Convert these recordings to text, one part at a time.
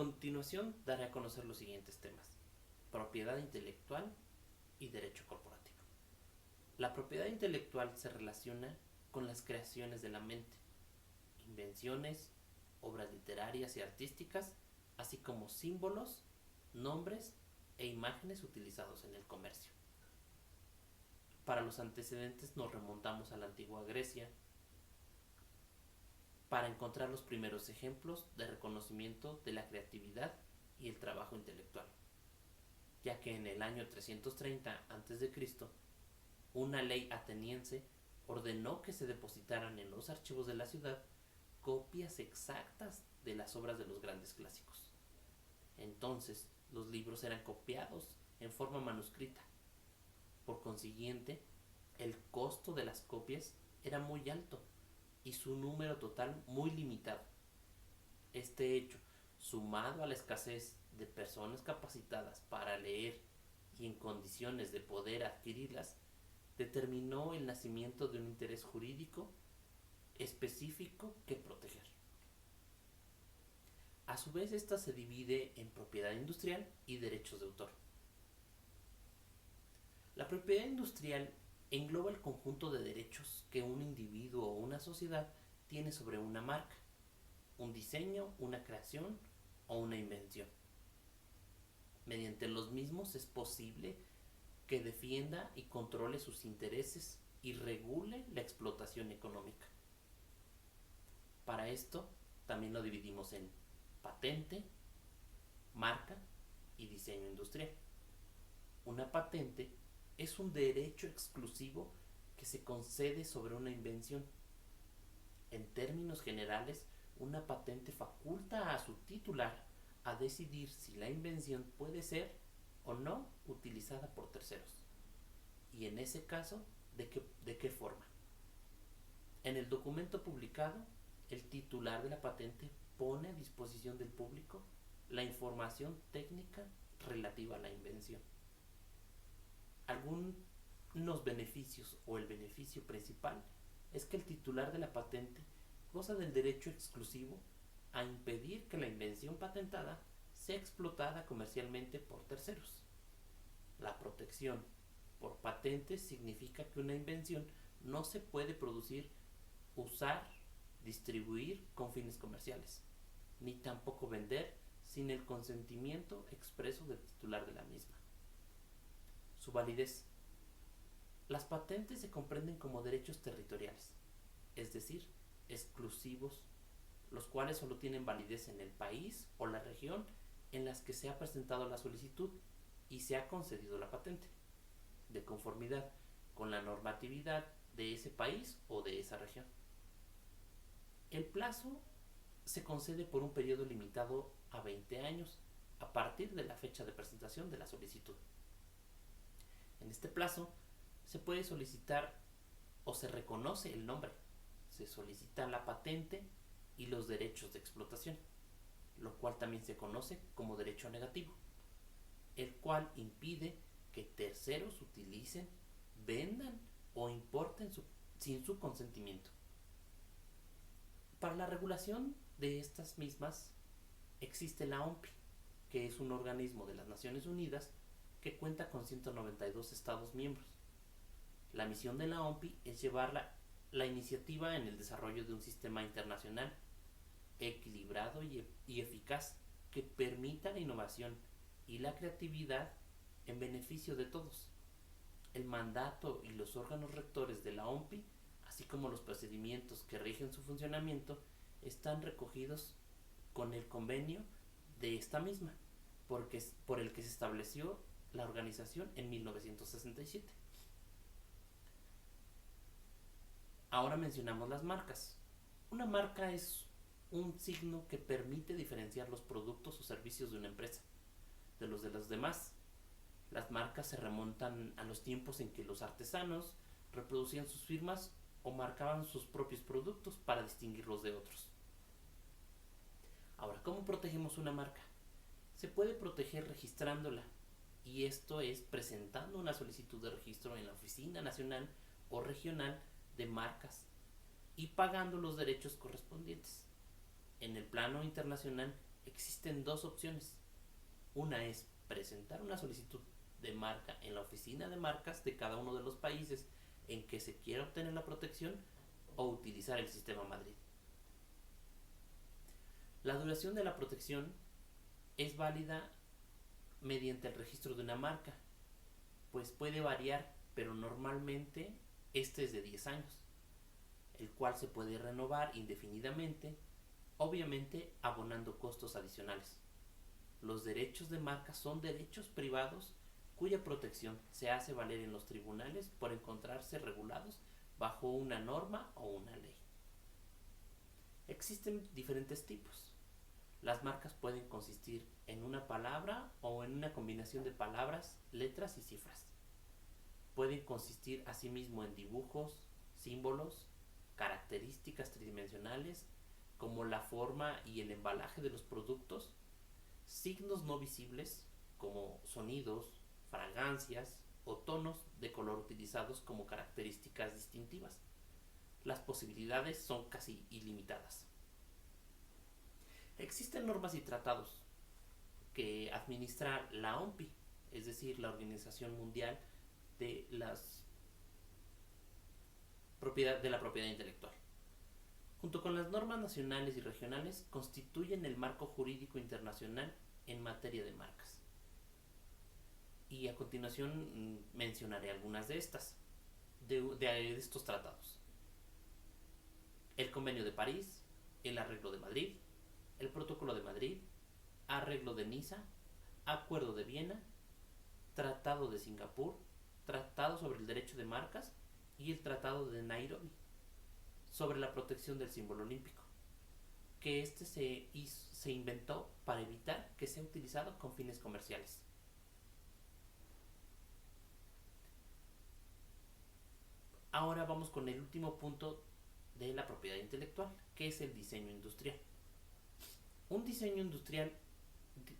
continuación daré a conocer los siguientes temas: propiedad intelectual y derecho corporativo. La propiedad intelectual se relaciona con las creaciones de la mente, invenciones, obras literarias y artísticas, así como símbolos, nombres e imágenes utilizados en el comercio. Para los antecedentes nos remontamos a la antigua Grecia para encontrar los primeros ejemplos de reconocimiento de la creatividad y el trabajo intelectual, ya que en el año 330 a.C. una ley ateniense ordenó que se depositaran en los archivos de la ciudad copias exactas de las obras de los grandes clásicos. Entonces, los libros eran copiados en forma manuscrita. Por consiguiente, el costo de las copias era muy alto y su número total muy limitado. Este hecho, sumado a la escasez de personas capacitadas para leer y en condiciones de poder adquirirlas, determinó el nacimiento de un interés jurídico específico que proteger. A su vez, esta se divide en propiedad industrial y derechos de autor. La propiedad industrial engloba el conjunto de derechos que un individuo o una sociedad tiene sobre una marca, un diseño, una creación o una invención. Mediante los mismos es posible que defienda y controle sus intereses y regule la explotación económica. Para esto también lo dividimos en patente, marca y diseño industrial. Una patente es un derecho exclusivo que se concede sobre una invención. En términos generales, una patente faculta a su titular a decidir si la invención puede ser o no utilizada por terceros. Y en ese caso, ¿de qué forma? En el documento publicado, el titular de la patente pone a disposición del público la información técnica relativa a la invención. Algunos beneficios o el beneficio principal es que el titular de la patente goza del derecho exclusivo a impedir que la invención patentada sea explotada comercialmente por terceros. La protección por patente significa que una invención no se puede producir, usar, distribuir con fines comerciales, ni tampoco vender sin el consentimiento expreso del titular de la misma. Su validez. Las patentes se comprenden como derechos territoriales, es decir, exclusivos, los cuales solo tienen validez en el país o la región en las que se ha presentado la solicitud y se ha concedido la patente, de conformidad con la normatividad de ese país o de esa región. El plazo se concede por un periodo limitado a 20 años a partir de la fecha de presentación de la solicitud. En este plazo se puede solicitar o se reconoce el nombre, se solicita la patente y los derechos de explotación, lo cual también se conoce como derecho negativo, el cual impide que terceros utilicen, vendan o importen sin su consentimiento. Para la regulación de estas mismas existe la OMPI, que es un organismo de las Naciones Unidas que cuenta con 192 Estados miembros. La misión de la OMPI es llevar la iniciativa en el desarrollo de un sistema internacional equilibrado y eficaz que permita la innovación y la creatividad en beneficio de todos. El mandato y los órganos rectores de la OMPI, así como los procedimientos que rigen su funcionamiento, están recogidos con el convenio de esta misma, por el que se estableció la organización en 1967. Ahora mencionamos las marcas. Una marca es un signo que permite diferenciar los productos o servicios de una empresa de los demás. Las marcas se remontan a los tiempos en que los artesanos reproducían sus firmas o marcaban sus propios productos para distinguirlos de otros. Ahora, ¿cómo protegemos una marca? Se puede proteger registrándola, y esto es presentando una solicitud de registro en la Oficina Nacional o Regional de Marcas y pagando los derechos correspondientes. En el plano internacional Existen dos opciones. Una es presentar una solicitud de marca en la oficina de marcas de cada uno de los países en que se quiera obtener la protección o utilizar el sistema Madrid. La duración de la protección es válida mediante el registro de una marca, pues puede variar, pero normalmente este es de 10 años, el cual se puede renovar indefinidamente, obviamente abonando costos adicionales. Los derechos de marca son derechos privados cuya protección se hace valer en los tribunales por encontrarse regulados bajo una norma o una ley. Existen diferentes tipos. Las marcas pueden consistir en una palabra o en una combinación de palabras, letras y cifras. Pueden consistir asimismo en dibujos, símbolos, características tridimensionales como la forma y el embalaje de los productos, signos no visibles como sonidos, fragancias o tonos de color utilizados como características distintivas. Las posibilidades son casi ilimitadas. Existen normas y tratados que administra la OMPI, es decir, la Organización Mundial de la Propiedad Intelectual. Junto con las normas nacionales y regionales, constituyen el marco jurídico internacional en materia de marcas. Y a continuación mencionaré algunas de estas, de estos tratados. El Convenio de París, el Arreglo de Madrid, el Protocolo de Madrid, Arreglo de Niza, Acuerdo de Viena, Tratado de Singapur, Tratado sobre el Derecho de Marcas y el Tratado de Nairobi sobre la protección del símbolo olímpico, que se inventó para evitar que sea utilizado con fines comerciales. Ahora vamos con el último punto de la propiedad intelectual, que es el diseño industrial. Un diseño industrial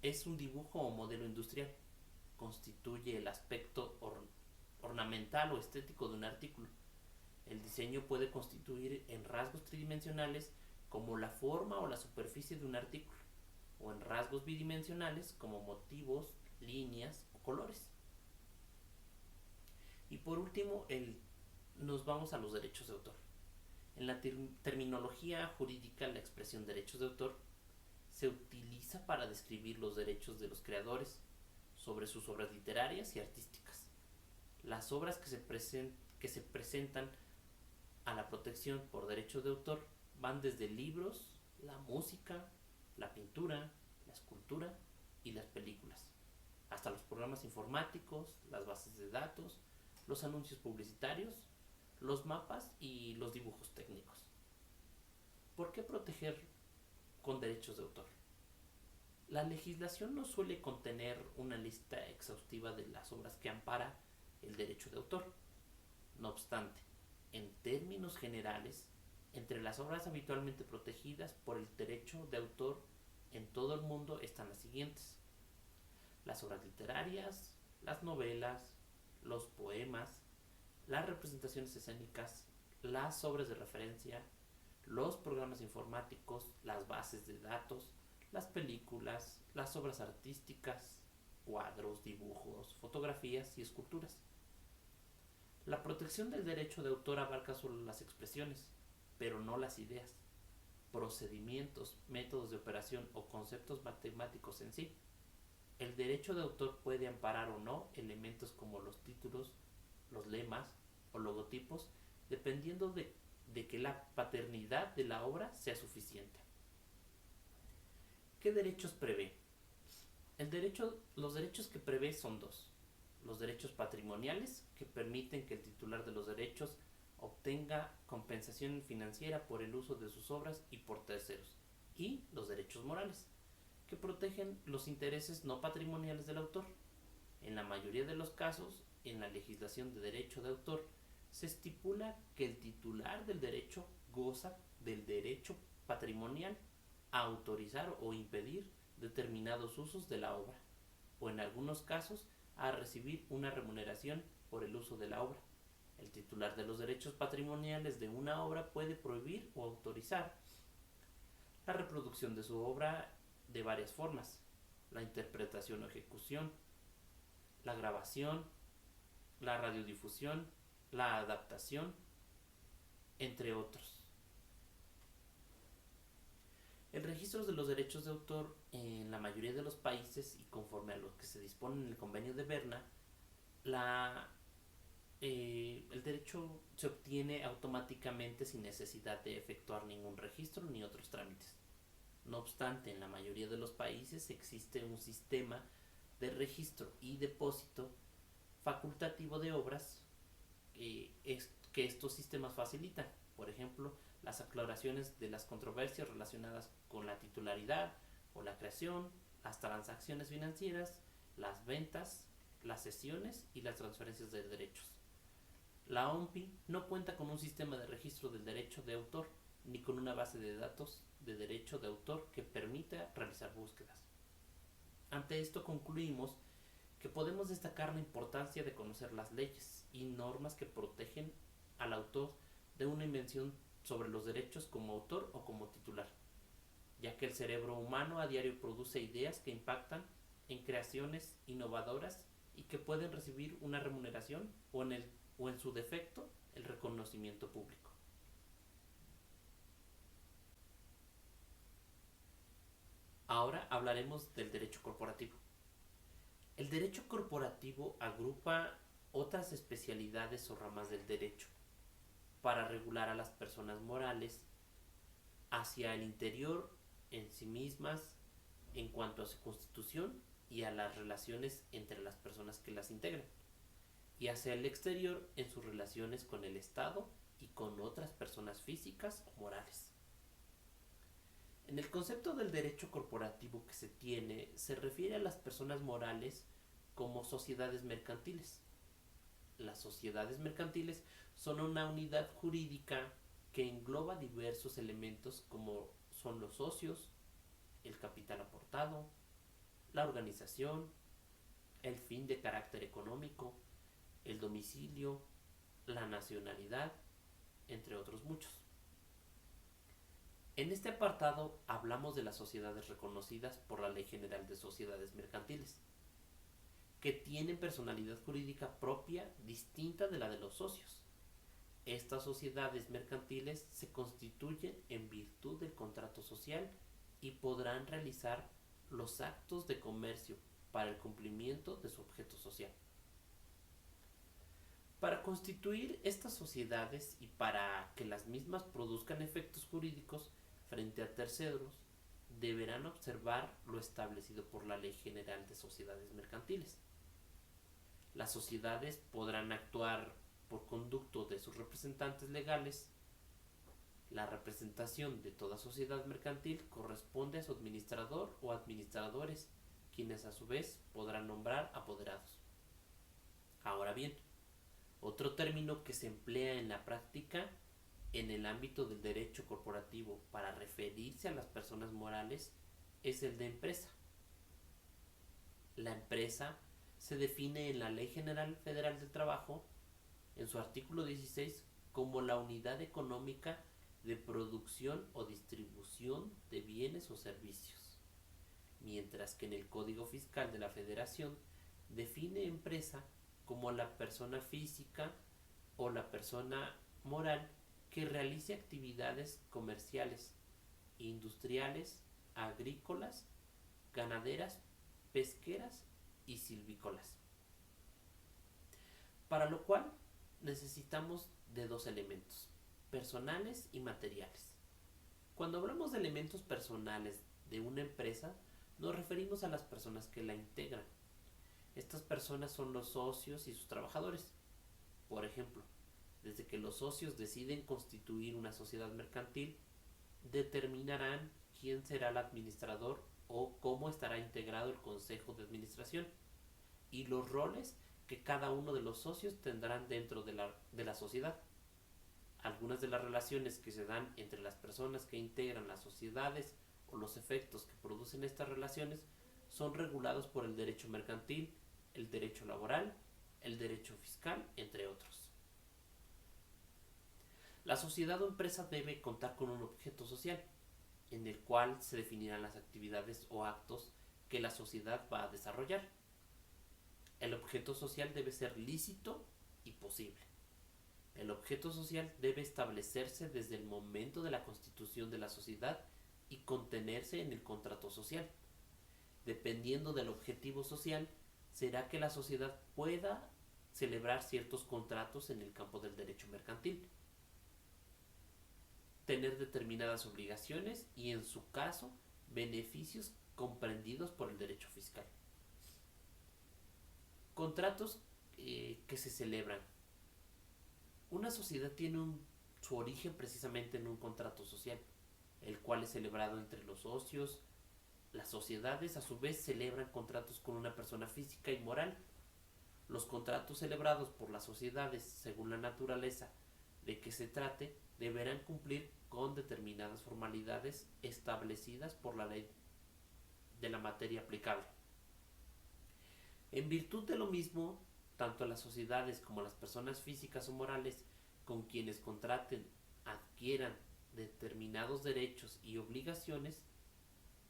es un dibujo o modelo industrial. Constituye el aspecto ornamental o estético de un artículo. El diseño puede constituir en rasgos tridimensionales como la forma o la superficie de un artículo, o en rasgos bidimensionales como motivos, líneas o colores. Y por último, nos vamos a los derechos de autor. En la terminología jurídica, la expresión derechos de autor se utiliza para describir los derechos de los creadores sobre sus obras literarias y artísticas. Las obras que se presentan a la protección por derechos de autor van desde libros, la música, la pintura, la escultura y las películas, hasta los programas informáticos, las bases de datos, los anuncios publicitarios, los mapas y los dibujos técnicos. ¿Por qué proteger con derechos de autor? La legislación no suele contener una lista exhaustiva de las obras que ampara el derecho de autor. No obstante, en términos generales, entre las obras habitualmente protegidas por el derecho de autor en todo el mundo están las siguientes: las obras literarias, las novelas, los poemas, las representaciones escénicas, las obras de referencia, los programas informáticos, las bases de datos, las películas, las obras artísticas, cuadros, dibujos, fotografías y esculturas. La protección del derecho de autor abarca solo las expresiones, pero no las ideas, procedimientos, métodos de operación o conceptos matemáticos en sí. El derecho de autor puede amparar o no elementos como los títulos, los lemas o logotipos, dependiendo de que la paternidad de la obra sea suficiente. ¿Qué derechos prevé? Los derechos que prevé son dos: los derechos patrimoniales, que permiten que el titular de los derechos obtenga compensación financiera por el uso de sus obras y por terceros, y los derechos morales, que protegen los intereses no patrimoniales del autor. En la mayoría de los casos, en la legislación de derecho de autor, se estipula que el titular del derecho goza del derecho patrimonial a autorizar o impedir determinados usos de la obra, o en algunos casos a recibir una remuneración por el uso de la obra. El titular de los derechos patrimoniales de una obra puede prohibir o autorizar la reproducción de su obra de varias formas: la interpretación o ejecución, la grabación, la radiodifusión, la adaptación, entre otros. El registro de los derechos de autor en la mayoría de los países, y conforme a lo que se dispone en el convenio de Berna, el derecho se obtiene automáticamente sin necesidad de efectuar ningún registro ni otros trámites. No obstante, en la mayoría de los países existe un sistema de registro y depósito facultativo de obras que estos sistemas facilitan. Por ejemplo, las aclaraciones de las controversias relacionadas con la titularidad o la creación, las transacciones financieras, las ventas, las cesiones y las transferencias de derechos. La OMPI no cuenta con un sistema de registro del derecho de autor ni con una base de datos de derecho de autor que permita realizar búsquedas. Ante esto concluimos que podemos destacar la importancia de conocer las leyes y normas que protegen al autor de una invención sobre los derechos como autor o como titular, ya que el cerebro humano a diario produce ideas que impactan en creaciones innovadoras y que pueden recibir una remuneración o en su defecto el reconocimiento público. Ahora hablaremos del derecho corporativo. El derecho corporativo agrupa otras especialidades o ramas del derecho para regular a las personas morales hacia el interior en sí mismas en cuanto a su constitución y a las relaciones entre las personas que las integran, y hacia el exterior en sus relaciones con el Estado y con otras personas físicas o morales. En el concepto del derecho corporativo que se tiene, se refiere a las personas morales como sociedades mercantiles. Las sociedades mercantiles son una unidad jurídica que engloba diversos elementos como son los socios, el capital aportado, la organización, el fin de carácter económico, el domicilio, la nacionalidad, entre otros muchos. En este apartado hablamos de las sociedades reconocidas por la Ley General de Sociedades Mercantiles, que tienen personalidad jurídica propia distinta de la de los socios. Estas sociedades mercantiles se constituyen en virtud del contrato social y podrán realizar los actos de comercio para el cumplimiento de su objeto social. Para constituir estas sociedades y para que las mismas produzcan efectos jurídicos frente a terceros, deberán observar lo establecido por la Ley General de Sociedades Mercantiles. Las sociedades podrán actuar por conducto de sus representantes legales. La representación de toda sociedad mercantil corresponde a su administrador o administradores, quienes a su vez podrán nombrar apoderados. Ahora bien, otro término que se emplea en la práctica en el ámbito del derecho corporativo para referirse a las personas morales es el de empresa. La empresa se define en la Ley General Federal del Trabajo, en su artículo 16, como la unidad económica de producción o distribución de bienes o servicios, mientras que en el Código Fiscal de la Federación define empresa como la persona física o la persona moral que realice actividades comerciales, industriales, agrícolas, ganaderas, pesqueras y silvícolas. Para lo cual necesitamos de dos elementos, personales y materiales. Cuando hablamos de elementos personales de una empresa, nos referimos a las personas que la integran. Estas personas son los socios y sus trabajadores. Por ejemplo, desde que los socios deciden constituir una sociedad mercantil, determinarán quién será el administrador o cómo estará integrado el consejo de administración y los roles que cada uno de los socios tendrán dentro de la sociedad. Algunas de las relaciones que se dan entre las personas que integran las sociedades o los efectos que producen estas relaciones son regulados por el derecho mercantil, el derecho laboral, el derecho fiscal, entre otros. La sociedad o empresa debe contar con un objeto social. en el cual se definirán las actividades o actos que la sociedad va a desarrollar. El objeto social debe ser lícito y posible. El objeto social debe establecerse desde el momento de la constitución de la sociedad y contenerse en el contrato social. Dependiendo del objetivo social, será que la sociedad pueda celebrar ciertos contratos en el campo del derecho mercantil, tener determinadas obligaciones y, en su caso, beneficios comprendidos por el derecho fiscal. Contratos que se celebran. Una sociedad tiene su origen precisamente en un contrato social, el cual es celebrado entre los socios. Las sociedades a su vez celebran contratos con una persona física y moral. Los contratos celebrados por las sociedades, según la naturaleza de que se trate, deberán cumplir con determinadas formalidades establecidas por la ley de la materia aplicable. En virtud de lo mismo, tanto las sociedades como las personas físicas o morales con quienes contraten adquieran determinados derechos y obligaciones.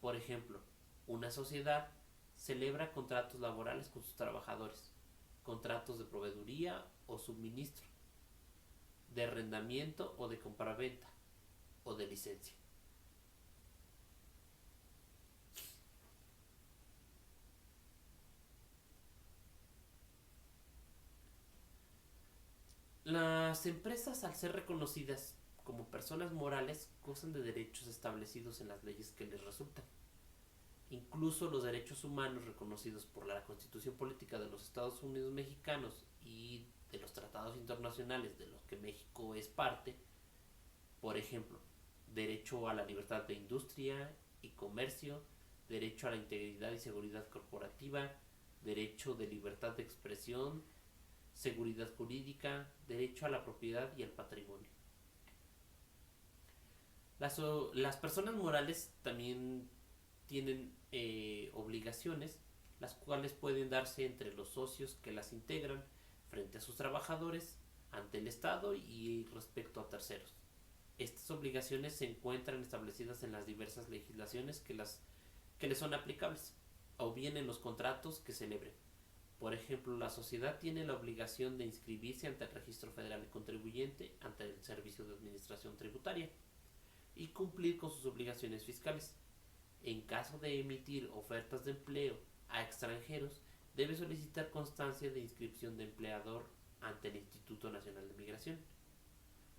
Por ejemplo, una sociedad celebra contratos laborales con sus trabajadores, contratos de proveeduría o suministro, de arrendamiento o de compraventa o de licencia. Las empresas, al ser reconocidas como personas morales, gozan de derechos establecidos en las leyes que les resultan. Incluso los derechos humanos reconocidos por la Constitución Política de los Estados Unidos Mexicanos y de los tratados internacionales de los que México es parte, por ejemplo, derecho a la libertad de industria y comercio, derecho a la integridad y seguridad corporativa, derecho de libertad de expresión, seguridad jurídica, derecho a la propiedad y al patrimonio. Las personas morales también tienen obligaciones, las cuales pueden darse entre los socios que las integran frente a sus trabajadores, ante el Estado y respecto a terceros. Estas obligaciones se encuentran establecidas en las diversas legislaciones que les son aplicables, o bien en los contratos que celebren. Por ejemplo, la sociedad tiene la obligación de inscribirse ante el Registro Federal de Contribuyente, ante el Servicio de Administración Tributaria, y cumplir con sus obligaciones fiscales. En caso de emitir ofertas de empleo a extranjeros, debe solicitar constancia de inscripción de empleador ante el Instituto Nacional de Migración,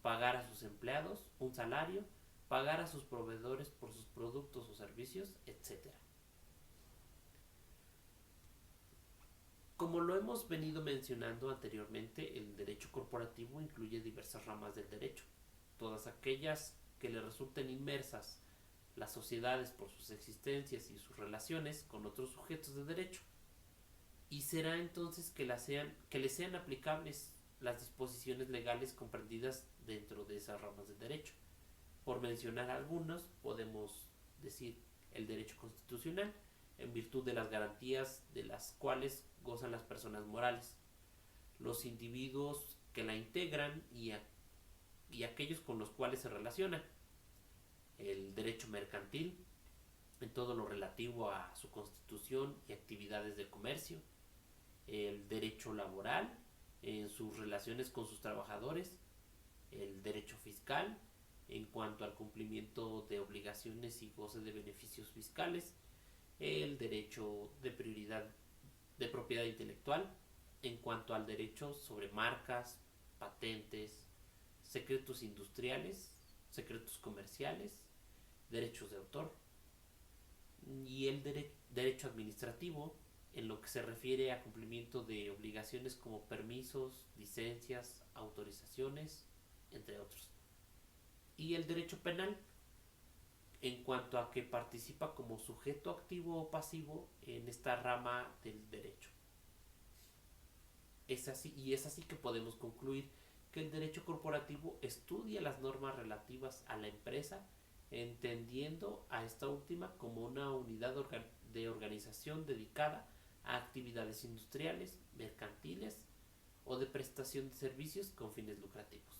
pagar a sus empleados un salario, pagar a sus proveedores por sus productos o servicios, etc. Como lo hemos venido mencionando anteriormente, el derecho corporativo incluye diversas ramas del derecho, todas aquellas que le resulten inmersas las sociedades por sus existencias y sus relaciones con otros sujetos de derecho, y será entonces que les sean aplicables las disposiciones legales comprendidas dentro de esas ramas del derecho. Por mencionar algunos, podemos decir el derecho constitucional, en virtud de las garantías de las cuales gozan las personas morales, los individuos que la integran y aquellos con los cuales se relacionan. El derecho mercantil, en todo lo relativo a su constitución y actividades de comercio. El derecho laboral, en sus relaciones con sus trabajadores. El derecho fiscal, en cuanto al cumplimiento de obligaciones y goce de beneficios fiscales. El derecho de prioridad de propiedad intelectual, en cuanto al derecho sobre marcas, patentes, secretos industriales, secretos comerciales, derechos de autor, y el derecho administrativo, en lo que se refiere a cumplimiento de obligaciones como permisos, licencias, autorizaciones, entre otros. Y el derecho penal, en cuanto a que participa como sujeto activo o pasivo en esta rama del derecho. Es así que podemos concluir que el derecho corporativo estudia las normas relativas a la empresa, entendiendo a esta última como una unidad de organización dedicada a actividades industriales, mercantiles o de prestación de servicios con fines lucrativos.